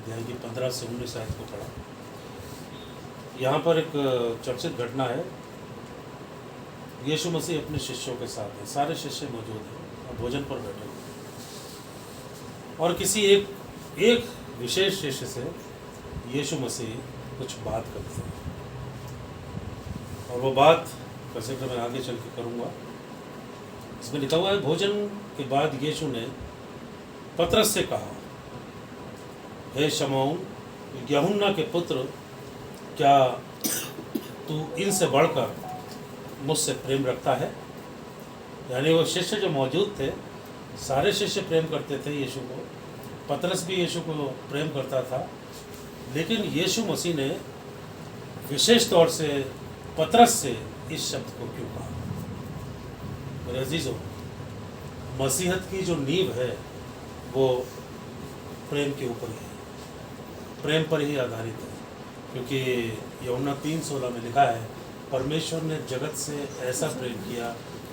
अध्याय की 15 से 19 आयत को पढ़ा। यहाँ पर एक चर्चित घटना है। यीशु मसीह अपने शिष्यों के साथ है, सारे शिष्य मौजूद हैं और भोजन पर बैठे हुए, और किसी एक विशेष शिष्य से यीशु मसीह कुछ बात करते हैं, और वो बात वैसे तो मैं आगे चल के करूँगा। इसमें लिखा हुआ है, भोजन के बाद यीशु ने पतरस से कहा, हे शमौन यूहन्ना के पुत्र, क्या तू इनसे बढ़कर मुझसे प्रेम रखता है? यानी वो शिष्य जो मौजूद थे, सारे शिष्य प्रेम करते थे यीशु को, पतरस भी यीशु को प्रेम करता था, लेकिन यीशु मसीह ने विशेष तौर से पतरस से इस शब्द को क्यों कहा? मेरे अजीजों, मसीहत की जो नींव है वो प्रेम के ऊपर ही है, प्रेम पर ही आधारित है। क्योंकि यूहन्ना 3:16 में लिखा है, परमेश्वर ने जगत से ऐसा प्रेम किया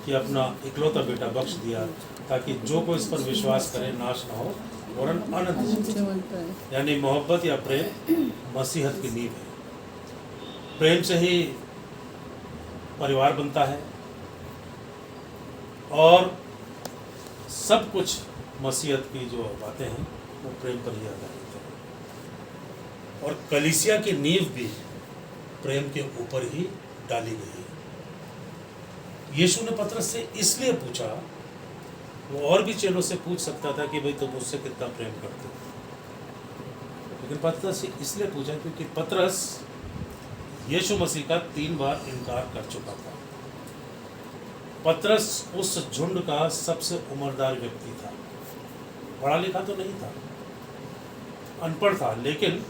कि अपना इकलौता बेटा बख्श दिया, ताकि जो कोई इस पर विश्वास करे नाश ना हो और अनंत। यानी मोहब्बत या प्रेम मसीहत की नींव है। प्रेम से ही परिवार बनता है और सब कुछ मसीहत की जो बातें हैं वो प्रेम पर ही आधारित है, और कलीसिया की नींव भी प्रेम के ऊपर ही डाली गई है। यीशु ने पतरस से इसलिए पूछा, वो और भी चेलों से पूछ सकता था कि भाई तुम मुझसे कितना प्रेम करते हो, लेकिन पतरस से इसलिए पूछा क्योंकि पतरस यीशु मसीह का 3 बार इनकार कर चुका था। पतरस उस झुंड का सबसे उम्रदार व्यक्ति था, पढ़ा लिखा तो नहीं था, अनपढ़ था, लेकिन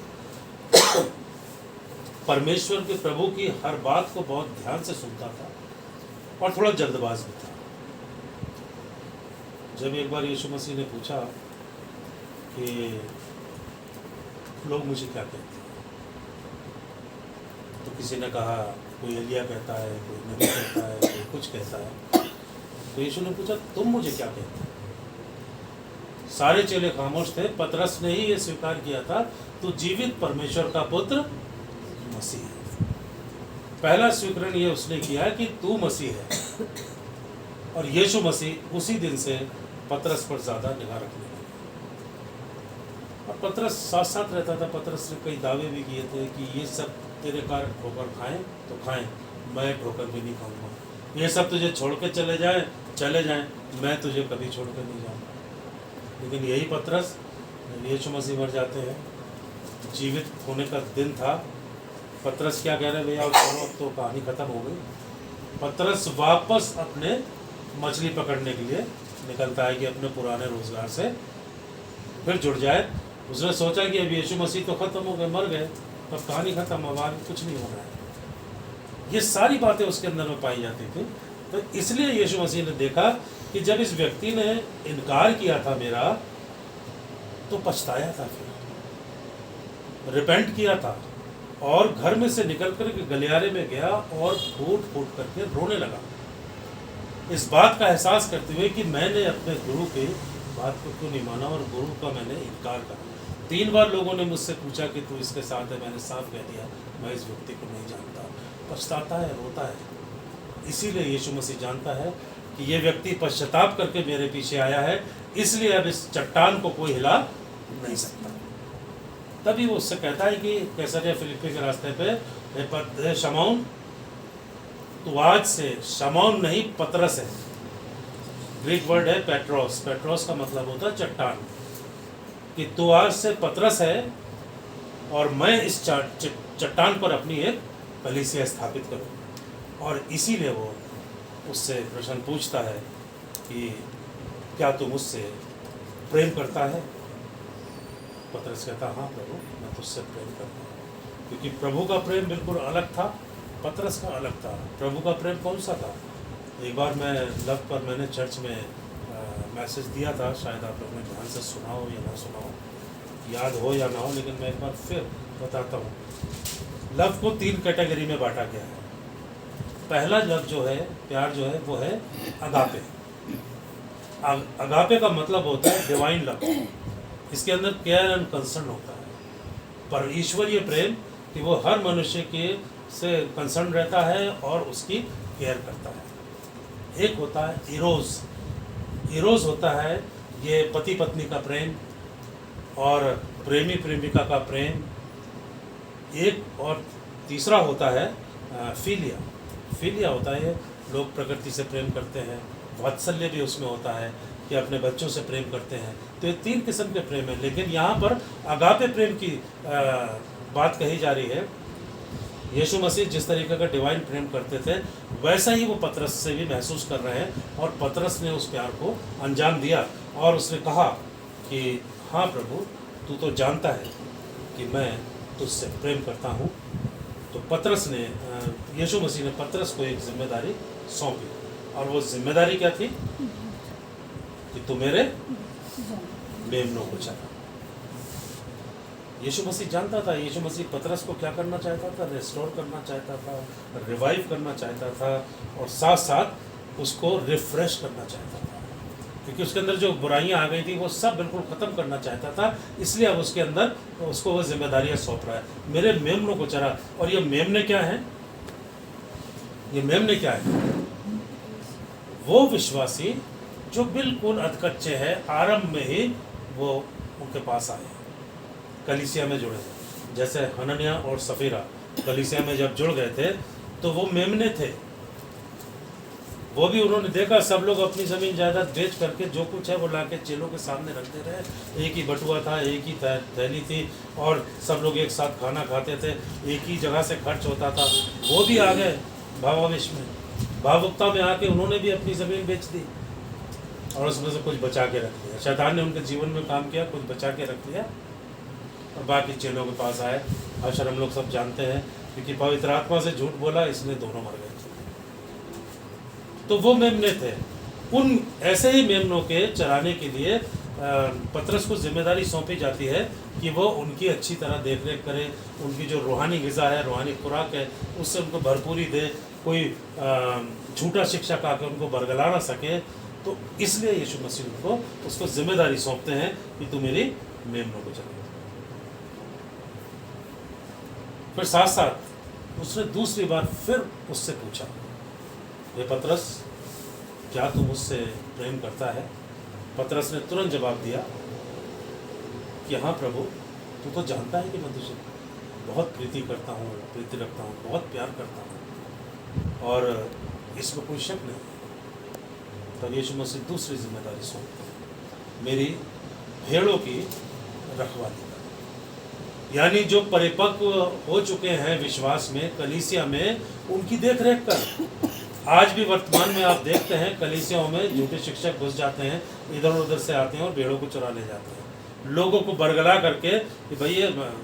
परमेश्वर के प्रभु की हर बात को बहुत ध्यान से सुनता था और थोड़ा जल्दबाज भी था। जब एक बार यीशु मसीह ने पूछा कि लोग मुझे क्या कहते हैं, तो किसी ने कहा कोई एलिया कहता है, कोई नबी कहता है, कोई कुछ कहता है। तो यीशु ने पूछा तुम मुझे क्या कहते हो? सारे चेले खामोश थे। पतरस ने ही ये स्वीकार किया था, तो जीवित परमेश्वर का पुत्र मसीह है। पहला स्वीकरण ये उसने किया कि तू मसीह है, और यीशु मसीह उसी दिन से पतरस पर ज्यादा निगाह रखने लगे। और पतरस साथ साथ रहता था। पतरस ने कई दावे भी किए थे कि ये सब तेरे कारण ठोकर खाएं तो खाएं, मैं ठोकर भी नहीं खाऊंगा। ये सब तुझे छोड़ के चले जाएं, मैं तुझे कभी छोड़ कर नहीं जाऊंगा। लेकिन यही पतरस, यीशु मसीह मर जाते हैं, जीवित होने का दिन था, पतरस क्या कह रहे हैं, भैया छोड़ो, अब तो कहानी खत्म हो गई। पतरस वापस अपने मछली पकड़ने के लिए निकलता है कि अपने पुराने रोजगार से फिर जुड़ जाए। उसने सोचा कि अब यीशु मसीह तो खत्म हो गए, मर गए, अब कहानी खत्म, अब आगे कुछ नहीं हो रहा है। ये सारी बातें उसके अंदर में पाई जाती थी। तो इसलिए यीशु मसीह ने देखा कि जब इस व्यक्ति ने इनकार किया था मेरा, तो पछताया था, फिर रिपेंट किया था, और घर में से निकल कर के गलियारे में गया और फूट फूट करके रोने लगा, इस बात का एहसास करते हुए कि मैंने अपने गुरु की बात को क्यों नहीं माना और गुरु का मैंने इनकार करा। 3 बार लोगों ने मुझसे पूछा कि तू इसके साथ है, मैंने साफ कह दिया मैं इस व्यक्ति को नहीं जानता। पछताता है, रोता है। इसीलिए यीशु मसीह जानता है कि ये व्यक्ति पश्चाताप करके मेरे पीछे आया है, इसलिए अब इस चट्टान को कोई हिला नहीं सकता। तभी वो उससे कहता है कि कैसरिया फिलिप्पी के रास्ते पे, शमौन तो आज से शमौन नहीं पतरस है। ग्रीक वर्ड है पेट्रोस। पेट्रोस का मतलब होता है चट्टान, कि तो आज से पतरस है और मैं इस चट्टान पर अपनी एक कलीसिया स्थापित करूँ। और इसीलिए वो उससे प्रश्न पूछता है कि क्या तू मुझसे प्रेम करता है? पतरस कहता हाँ प्रभु, मैं तुझसे प्रेम करता हूँ। क्योंकि प्रभु का प्रेम बिल्कुल अलग था, पतरस का अलग था। प्रभु का प्रेम कौन सा था? एक बार मैं लव पर मैंने चर्च में मैसेज दिया था, शायद आप लोगों ने ध्यान से सुना हो या ना सुना हो, याद हो या ना हो, लेकिन मैं एक बार फिर बताता हूँ। लव को 3 कैटेगरी में बांटा गया है। पहला लव जो है, प्यार जो है, वो है अगापे। अगापे का मतलब होता है डिवाइन लव। इसके अंदर केयर एंड कंसर्न होता है। पर ईश्वरीय प्रेम कि वो हर मनुष्य के से कंसर्न रहता है और उसकी केयर करता है। एक होता है इरोज। इरोज होता है ये पति पत्नी का प्रेम और प्रेमी प्रेमिका का प्रेम। एक और तीसरा होता है फिलिया। फिलिया होता है लोग प्रकृति से प्रेम करते हैं। वात्सल्य भी उसमें होता है कि अपने बच्चों से प्रेम करते हैं। तो ये 3 किस्म के प्रेम है। लेकिन यहाँ पर अगापे प्रेम की बात कही जा रही है। यीशु मसीह जिस तरीके का डिवाइन प्रेम करते थे वैसा ही वो पतरस से भी महसूस कर रहे हैं, और पतरस ने उस प्यार को अंजाम दिया और उसने कहा कि हाँ प्रभु, तू तो जानता है कि मैं तुझसे प्रेम करता हूँ। तो पतरस ने यीशु मसीह ने पतरस को एक जिम्मेदारी सौंपी, और वो जिम्मेदारी क्या थी कि तू मेरे मेमनों को चला। यीशु मसीह जानता था, यीशु मसीह पतरस को क्या करना चाहता था, रेस्टोर करना चाहता था, रिवाइव करना चाहता था, और साथ साथ उसको रिफ्रेश करना चाहता था, क्योंकि उसके अंदर जो बुराइयां आ गई थी वो सब बिल्कुल ख़त्म करना चाहता था। इसलिए अब उसके अंदर उसको वो जिम्मेदारियां सौंप रहा है, मेरे मेमनों को चरा। और ये मेमने क्या है? ये मेमने क्या है? वो विश्वासी जो बिल्कुल अधकच्चे हैं, आरंभ में ही वो उनके पास आए, कलीसिया में जुड़े। जैसे हनन्याह और सफीरा कलीसिया में जब जुड़ गए थे तो वो मेमने थे। वो भी उन्होंने देखा सब लोग अपनी ज़मीन जायदाद बेच करके जो कुछ है वो लाके चेलों के सामने रखते रहे। एक ही बटुआ था, एक ही थैली थी, और सब लोग एक साथ खाना खाते थे, एक ही जगह से खर्च होता था। वो भी आ गए भावावेश में, भावुकता में आके उन्होंने भी अपनी ज़मीन बेच दी और उसमें से कुछ बचा के रख दिया। शैतान ने उनके जीवन में काम किया, कुछ बचा के रख दिया, और बाकी चेलों के पास आए। अवसर हम लोग सब जानते हैं, क्योंकि पवित्र आत्मा से झूठ बोला इसलिए दोनों मर गए। तो वो मेमने थे। उन ऐसे ही मेमनों के चराने के लिए पतरस को जिम्मेदारी सौंपी जाती है कि वो उनकी अच्छी तरह देख रेख करे, उनकी जो रूहानी ग़िज़ा है, रूहानी खुराक है, उससे उनको भरपूरी दे, कोई झूठा शिक्षक आके उनको बरगला ना सके। तो इसलिए यीशु मसीह उनको उसको जिम्मेदारी सौंपते हैं कि तू मेरी मेमनों को चला। फिर साथ साथ उसने दूसरी बार फिर उससे पूछा, ये पतरस, क्या तू मुझसे प्रेम करता है? पतरस ने तुरंत जवाब दिया कि हाँ प्रभु, तू तो जानता है कि मैं तुझे बहुत प्रीति करता हूँ, प्रीति रखता हूँ, बहुत प्यार करता हूँ, और इसमें कोई शक नहीं। तब यीशु मसीह दूसरी जिम्मेदारी सौंपते हैं, मेरी भेड़ों की रखवाली। यानी जो परिपक्व हो चुके हैं विश्वास में, कलीसिया में, उनकी देख रेख कर। आज भी वर्तमान में आप देखते हैं कलीसियाओं में झूठे शिक्षक घुस जाते हैं, इधर उधर से आते हैं और भेड़ों को चुरा ले जाते हैं, लोगों को बरगला करके कि भाई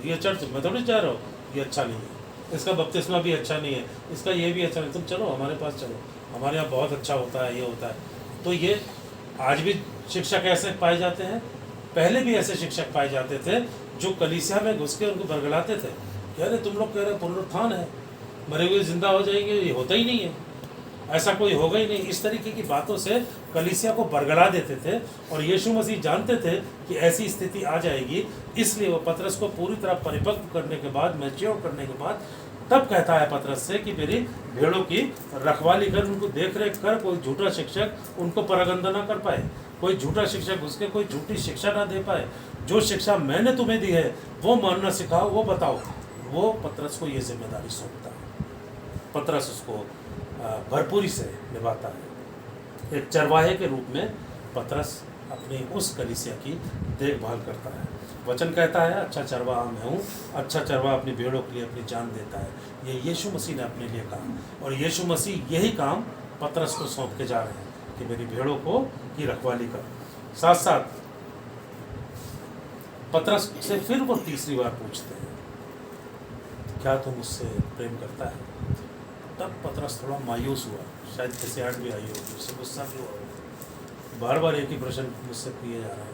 ये चर्च मैं थोड़ी जा रहा हूँ, ये अच्छा नहीं है, इसका बपतिस्मा भी अच्छा नहीं है, इसका ये भी अच्छा नहीं, तुम चलो हमारे पास चलो, हमारे यहाँ बहुत अच्छा होता है, ये होता है। तो ये आज भी शिक्षक ऐसे पाए जाते हैं। पहले भी ऐसे शिक्षक पाए जाते थे जो कलीसिया में घुस के उनको बरगलाते थे, कह रहे तुम लोग कह रहे पुनरुत्थान है, मरे हुए जिंदा हो जाएंगे, ये होता ही नहीं है, ऐसा कोई होगा ही नहीं। इस तरीके की बातों से कलीसिया को बरगला देते थे, और यीशु मसीह जानते थे कि ऐसी स्थिति आ जाएगी, इसलिए वो पतरस को पूरी तरह परिपक्व करने के बाद, मैच्योर करने के बाद, तब कहता है पतरस से कि मेरी भेड़ों की रखवाली कर, उनको देख रेख कर, कोई झूठा शिक्षक उनको परगंदा ना कर पाए, कोई झूठा शिक्षक उसके कोई झूठी शिक्षा ना दे पाए। जो शिक्षा मैंने तुम्हें दी है वो मानना सिखाओ, वो बताओ। वो पतरस को ये जिम्मेदारी सौंपता है। पतरस उसको भरपूरी से निभाता है। एक चरवाहे के रूप में पतरस अपनी उस कलीसिया की देखभाल करता है। वचन कहता है, अच्छा चरवाहा मैं हूँ, अच्छा चरवाहा अपनी भेड़ों के लिए अपनी जान देता है। ये यीशु मसीह ने अपने लिए कहा, और यीशु मसीह यही काम पतरस को सौंप के जा रहे हैं कि मेरी भेड़ों को की रखवाली कर। साथ साथ पतरस से फिर वो तीसरी बार पूछते हैं, क्या तुम मुझसे प्रेम करता है? तब पतरस थोड़ा मायूस हुआ, शायद खिसियाहट भी आई होगी, उससे गुस्सा भी हुआ। बार बार एक ही प्रश्न मुझसे किए जा रहे हैं।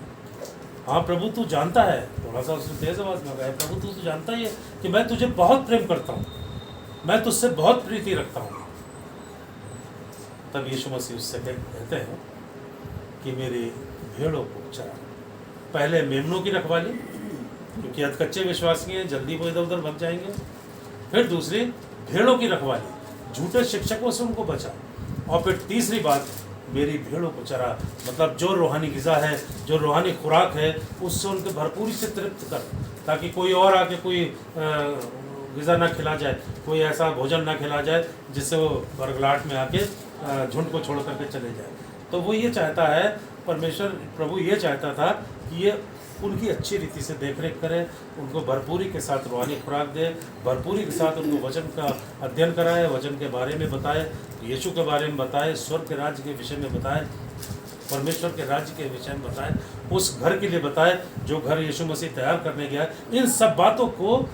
हाँ प्रभु तू जानता है, थोड़ा सा उसने तेज आवाज में कहा, प्रभु तू तो जानता ही है कि मैं तुझे बहुत प्रेम करता हूँ, मैं तुझसे बहुत प्रीति रखता हूँ। तब यीशु मसीह उससे कहते हैं कि मेरी भेड़ों को चरा। पहले मेमनों की रखवाली, क्योंकि अधकच्चे विश्वासी हैं, जल्दी वो इधर उधर भग जाएंगे। फिर दूसरी, भेड़ों की रखवाली, झूठे शिक्षकों से उनको बचा। और फिर तीसरी बात, मेरी भेड़ों को चरा, मतलब जो रूहानी ग़िज़ा है, जो रूहानी खुराक है, उससे उनके भरपूरी से तृप्त कर, ताकि कोई और आके कोई ग़िज़ा ना खिला जाए, कोई ऐसा भोजन ना खिला जाए जिससे वो बरगलाहट में आके झुंड को छोड़ करके चले जाए। तो वो ये चाहता है, परमेश्वर प्रभु ये चाहता था कि ये उनकी अच्छी रीति से देखरेख करे, उनको भरपूरी के साथ रूहानी खुराक दे, भरपूरी के साथ उनको वचन का अध्ययन कराए, वचन के बारे में बताए, यीशु के बारे में बताए, स्वर्ग के राज्य के विषय में बताए, परमेश्वर के राज्य के विषय में बताए, उस घर के लिए बताए जो घर यीशु मसीह तैयार करने गया। इन सब बातों को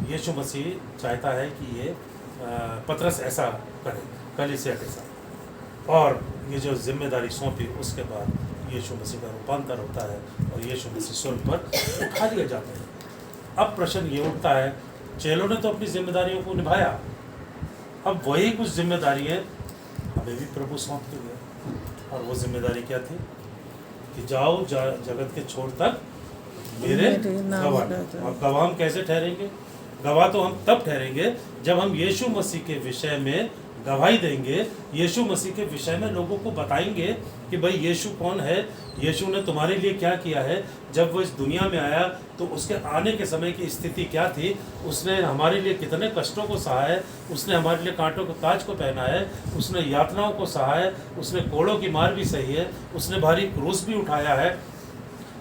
यीशु मसीह चाहता है कि ये पतरस ऐसा करे, कलीसिया के साथ। और ये जो जिम्मेदारी सौंपी, उसके बाद यीशु मसीह का रूपांतर होता है और यीशु मसीह स्वर्ग पर उठा लिए जाते हैं। अब प्रश्न ये उठता है, चेलों ने तो अपनी जिम्मेदारियों को निभाया, अब वही कुछ जिम्मेदारियाँ हमें भी प्रभु सौंप के गए। और वो जिम्मेदारी क्या थी कि जाओ जगत के छोर तक मेरे गवाह। अब गवाह हम कैसे ठहरेंगे? गवाह तो हम तब ठहरेंगे जब हम यीशु मसीह के विषय में गवाही देंगे, यीशु मसीह के विषय में लोगों को बताएंगे कि भाई यीशु कौन है, यीशु ने तुम्हारे लिए क्या किया है, जब वो इस दुनिया में आया तो उसके आने के समय की स्थिति क्या थी, उसने हमारे लिए कितने कष्टों को सहा है, उसने हमारे लिए कांटों के ताज को पहना है, उसने यातनाओं को सहा है, उसने कोड़ों की मार भी सही है, उसने भारी क्रूस भी उठाया है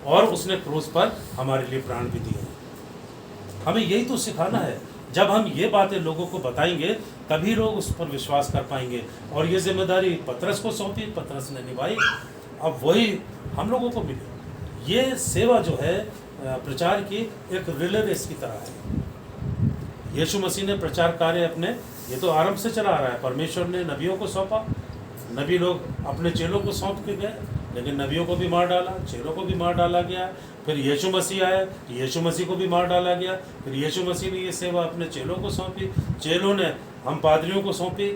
और उसने क्रूस पर हमारे लिए प्राण भी दिए हैं। हमें यही तो सिखाना है। जब हम ये बातें लोगों को बताएंगे तभी लोग उस पर विश्वास कर पाएंगे। और ये जिम्मेदारी पतरस को सौंपी, पतरस ने निभाई, अब वही हम लोगों को मिली। ये सेवा जो है प्रचार की, एक रिले रेस की तरह है। यीशु मसीह ने प्रचार कार्य अपने ये तो आरंभ से चला आ रहा है। परमेश्वर ने नबियों को सौंपा, नबी लोग अपने चेलों को सौंप के गए, लेकिन नबियों को भी मार डाला, चेलों को भी मार डाला गया। फिर यीशु मसीह आए, यीशु मसीह को भी मार डाला गया। फिर यीशु मसीह ने ये सेवा अपने चेलों को सौंपी, चेलों ने हम पादरियों को सौंपी,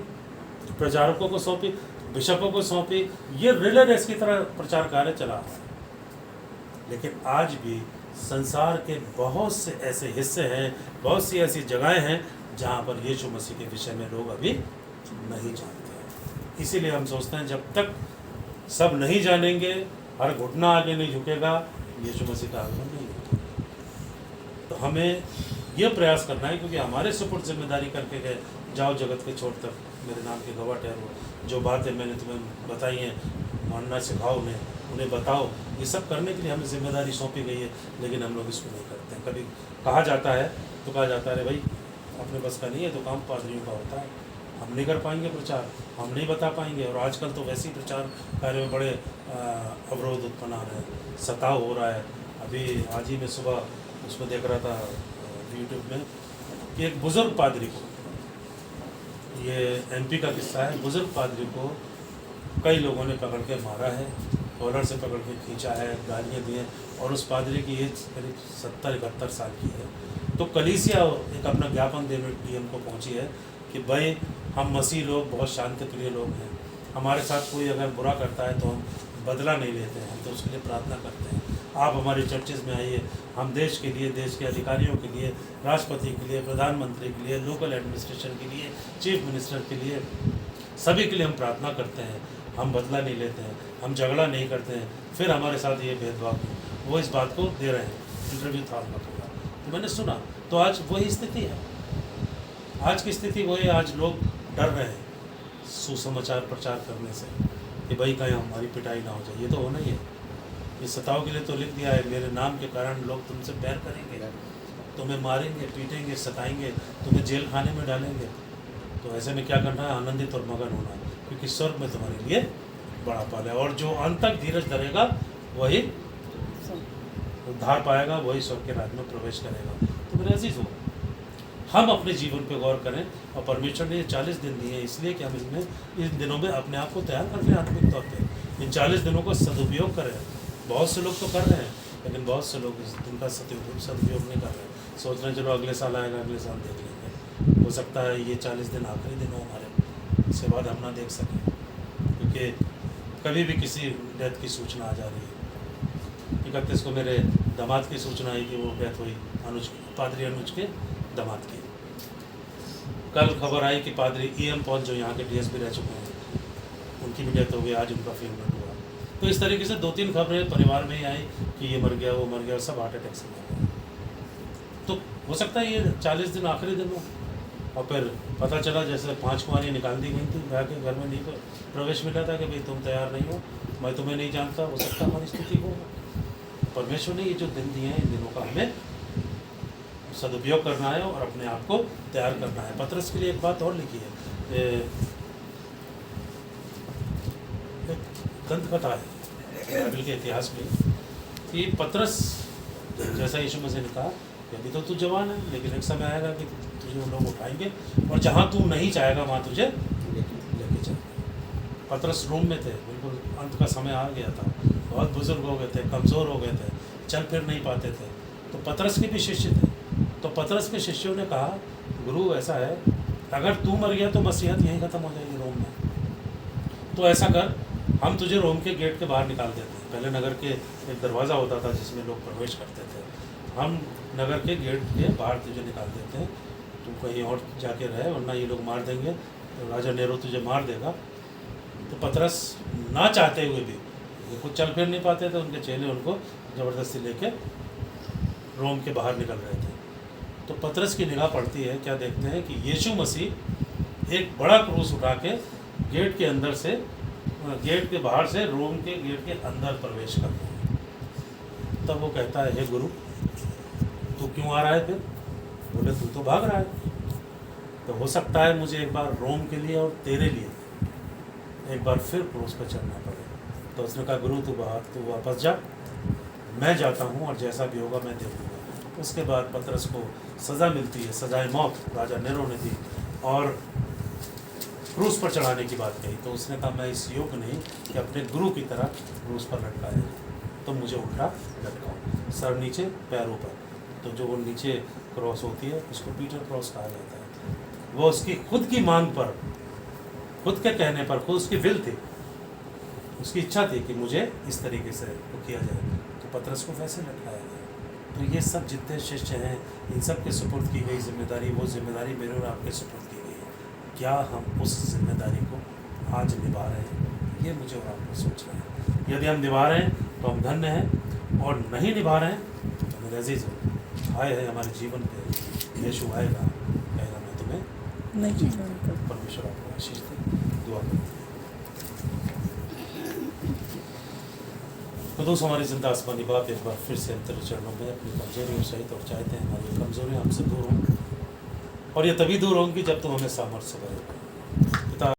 प्रचारकों को सौंपी, बिशपों को सौंपी। ये रिले रेस की तरह प्रचार कार्य चला रहा है। लेकिन आज भी संसार के बहुत से ऐसे हिस्से हैं, बहुत सी ऐसी जगहें हैं जहाँ पर यीशु मसीह के विषय में लोग अभी नहीं जानते हैं। इसीलिए हम सोचते हैं जब तक सब नहीं जानेंगे, हर घुटना आगे नहीं झुकेगा, यीशु मसीह का आगमन नहीं होगा। तो हमें यह प्रयास करना है, क्योंकि हमारे सुपुर्द जिम्मेदारी करके गए, जाओ जगत के छोर तक मेरे नाम के गवाह ठहरो। जो बातें मैंने तुम्हें बताई हैं, मानना सिखाओ, उन्हें बताओ। ये सब करने के लिए हमें जिम्मेदारी सौंपी गई है, लेकिन हम लोग इसको नहीं करते हैं। कभी कहा जाता है तो कहा जाता है, भाई अपने बस का नहीं है, तो काम पादरियों का होता है, हम नहीं कर पाएंगे प्रचार, हम नहीं बता पाएंगे। और आजकल तो वैसे ही प्रचार कार्य में बड़े अवरोध उत्पन्न आ रहे हैं, सताव हो रहा है। अभी आज ही मैं सुबह उसमें देख रहा था यूट्यूब में कि एक बुज़ुर्ग पादरी को, ये MP का किस्सा है, बुज़ुर्ग पादरी को कई लोगों ने पकड़ के मारा है, कॉलर से पकड़ के खींचा है, गालियाँ दी हैं। और उस पादरी की एज करीब 70-71 साल की है। तो कलीसिया एक अपना ज्ञापन देने DM को पहुँची है कि भाई हम मसीह लोग बहुत शांतिप्रिय लोग हैं, हमारे साथ कोई अगर बुरा करता है तो हम बदला नहीं लेते हैं, हम तो उसके लिए प्रार्थना करते हैं। आप हमारे चर्चेज़ में आइए, हम देश के लिए, देश के अधिकारियों के लिए, राष्ट्रपति के लिए, प्रधानमंत्री के लिए, लोकल एडमिनिस्ट्रेशन के लिए, चीफ मिनिस्टर के लिए, सभी के लिए हम प्रार्थना करते हैं। हम बदला नहीं लेते हैं, हम झगड़ा नहीं करते हैं। फिर हमारे साथ ये भेदभाव, वो इस बात को दे रहे हैं। इंटरव्यू था उनका पूरा, तो मैंने सुना। तो आज वही स्थिति है, आज की स्थिति वही। आज लोग डर रहे हैं सुसमाचार प्रचार करने से कि भाई कहीं हमारी पिटाई ना हो जाए। ये तो होना ही है। ये सताव के लिए तो लिख दिया है, मेरे नाम के कारण लोग तुमसे बैर करेंगे, तुम्हें मारेंगे, पीटेंगे, सताएंगे, तुम्हें जेल खाने में डालेंगे। तो ऐसे में क्या करना है? आनंदित और मगन होना है, क्योंकि स्वर्ग में तुम्हारे लिए बड़ा पाल है। और जो अंत तक धीरज धरेगा वही उद्धार पाएगा, वही स्वर्ग के राज्य में प्रवेश करेगा। तो मेरे अजीज हो, हम अपने जीवन पे गौर करें। और परमेश्वर ने ये 40 दिन दिए हैं इसलिए कि हम इसमें इन दिनों में अपने आप को तैयार कर लें आत्मिक तौर पे। इन 40 दिनों का सदुपयोग करें। बहुत से लोग तो कर रहे हैं, लेकिन बहुत से लोग इस दिन का सदुपयोग नहीं कर रहे हैं। सोच रहे हैं चलो अगले साल आएगा, अगले साल देख लेंगे। हो सकता है ये 40 दिन आखिरी दिन हो हमारे, इसके बाद हम ना देख सकें, क्योंकि कभी भी किसी डेथ की सूचना आ जा रही है। 31 को मेरे दामाद की सूचना आई कि वो डेथ हुई, पादरी अनुज के दामाद की। कल खबर आई कि पादरी EM पॉल जो यहाँ के DSP रह चुके हैं, उनकी भी डेथ हो गई, आज उनका फील्ड हुआ। तो इस तरीके से 2-3 खबरें परिवार में ही आई कि ये मर गया, वो मर गया, सब हार्ट अटैक से मर गया। तो हो सकता है ये 40 दिन आखिरी दिन हो। और फिर पता चला जैसे 5 कुंवारी निकाल दी गई थी, जाके घर में नहीं प्रवेश मिला था कि भाई तुम तैयार नहीं हो, मैं तुम्हें नहीं जानता। हो सकता हमारी स्थिति हो। परमेश्वर ने ये जो दिन दिए हैं, इन दिनों का हमें सदुपयोग करना है और अपने आप को तैयार करना है। पतरस के लिए एक बात और लिखी है, दंत कथा है बाइबल के इतिहास में कि पतरस, जैसा यीशु मसीह ने कहा कि अभी तो तू जवान है, लेकिन एक समय आएगा कि तुझे वो लोग उठाएंगे और जहाँ तू नहीं चाहेगा वहाँ तुझे लेके जाएंगे। पतरस रूम में थे, बिल्कुल अंत का समय आ गया था, बहुत बुजुर्ग हो गए थे, कमज़ोर हो गए थे, चल फिर नहीं पाते थे। तो पतरस के भी शिष्य थे। तो पतरस के शिष्यों ने कहा, गुरु ऐसा है, अगर तू मर गया तो मसीहत यहीं ख़त्म हो जाएगी रोम में। तो ऐसा कर, हम तुझे रोम के गेट के बाहर निकाल देते हैं। पहले नगर के एक दरवाज़ा होता था जिसमें लोग प्रवेश करते थे, हम नगर के गेट के बाहर तुझे निकाल देते हैं, तू कहीं और जाके रहे, वरना ये लोग मार देंगे, तो राजा नेरो तुझे मार देगा। तो पतरस ना चाहते हुए भी, ये खुद चल फिर नहीं पाते थे, उनके चेले उनको ज़बरदस्ती लेके रोम के बाहर निकल रहे थे। तो पतरस की निगाह पड़ती है, क्या देखते हैं कि यीशु मसीह एक बड़ा क्रूस उठा के गेट के अंदर से, गेट के बाहर से रोम के गेट के अंदर प्रवेश करते हैं। तब वो कहता है, हे गुरु, तू क्यों आ रहा है? फिर बोले, तू तो भाग रहा है, तो हो सकता है मुझे एक बार रोम के लिए और तेरे लिए एक बार फिर क्रूस पर चढ़ना पड़े। तो उसने कहा, गुरु तू वापस जा, मैं जाता हूँ और जैसा भी होगा मैं देखूँगा। उसके बाद पतरस को सज़ा मिलती है, सज़ाए मौत राजा नेरो ने दी और क्रूस पर चढ़ाने की बात कही। तो उसने कहा, मैं इस योग्य नहीं कि अपने गुरु की तरह क्रूस पर लटकाया, तो मुझे उल्टा लटकाओ, सर नीचे पैर ऊपर। तो जो वो नीचे क्रॉस होती है उसको पीटर क्रॉस कहा जाता है। वो उसकी खुद की मांग पर, खुद के कहने पर, खुद उसकी विल थी, उसकी इच्छा थी कि मुझे इस तरीके से वो किया जाए, तो पतरस को वैसे लटकाया गया। तो ये सब जितने शिष्य हैं, इन सब के सुपुर्द की गई जिम्मेदारी, वो जिम्मेदारी मेरे और आपके सुपुर्द की गई है। क्या हम उस जिम्मेदारी को आज निभा रहे हैं? ये मुझे और आपको सोचना है। यदि हम निभा रहे हैं तो हम धन्य हैं, और नहीं निभा रहे हैं तो मेरे अजीज आए हैं हमारे जीवन पे, यीशु आएगा, कहेगा मैं तुम्हें नहीं। परमेश्वर आपको आशीष दे। दुआ करते हैं। खुदूस हमारी जिंदा आसमानी बाप, एक बार फिर से हम तेरे चरणों में अपनी कमजोरियों सहित और चाहते हैं हमारी कमजोरियाँ हमसे दूर हों, और ये तभी दूर होंगी जब तुम हमें सामर्थ्य से भरेगा। पिता